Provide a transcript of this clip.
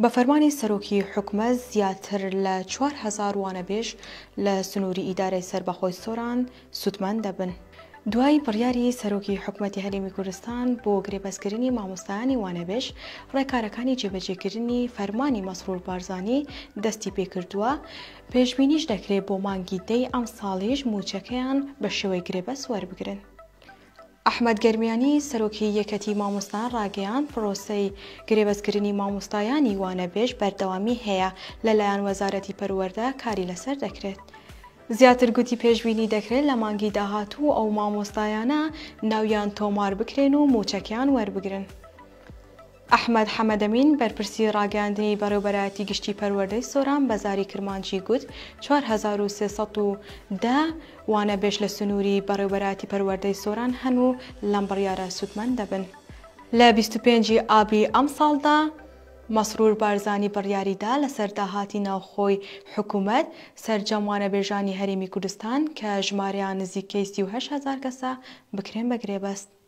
بە فەرمانی سەرۆکی حکومەت زیاتر لە 4,000 وانەبێژ لە سنووری ئیدارەی سەربەخۆی سۆران سوتمەن دەبن. دوای بڕیاری سەرۆکی حکومەتی هەرێمی کوردستان بۆ گرێبەستکردنی مامۆستایانی وانەبێژ، ڕێکارەکانی جێبەجێکردنی فەرمانی مەسرور بارزانی دەستی پێکردووە. پێشبینیش دەکرێت بۆ مانگی دەی ئەم ساڵیش موچەکەیان بە شێوەی گرێبەست وەربگرن. ئەحمەد گەرمیانی سەرۆکی یەکەتی مامۆستایان ڕاگەیاند پرۆسەی گرێبەستکردنی مامۆستایانی وانەبێژ بەردەوامی هەیە لەلایەن وەزارەتی پەروەردە کاری لەسەر دەکرێت. زیاتر گوتی پێشبینی دەکرێت لە مانگی داهاتوو ئەو مامۆستایانە ناویان تۆمار بکرێن و موچەکەیان وەربگرن. ئەحمەد حەمەدەمین بەرپرسی ڕاگەاندنی بەڕێوەبەرایەتی گشتی پەروەردەی سۆران بەزاری کرمانشی گوت 4310 وانەبێژ لە سنووری بەڕێوەبەرایەتی پەروەردەی سۆران هەن و لەم بڕیارە سوتمەن دەبن. لە 25 ئابی ئەم ساڵدا مەسرور بارزانی بڕیاریدا لەسەر داهاتی ناوخۆی حکوومەت سەرجەم وانەبێژانی هەرێمی کوردستان کە ژمارەیان نزیکەی 38,000 کەسە بکرێن بە گرێبەست.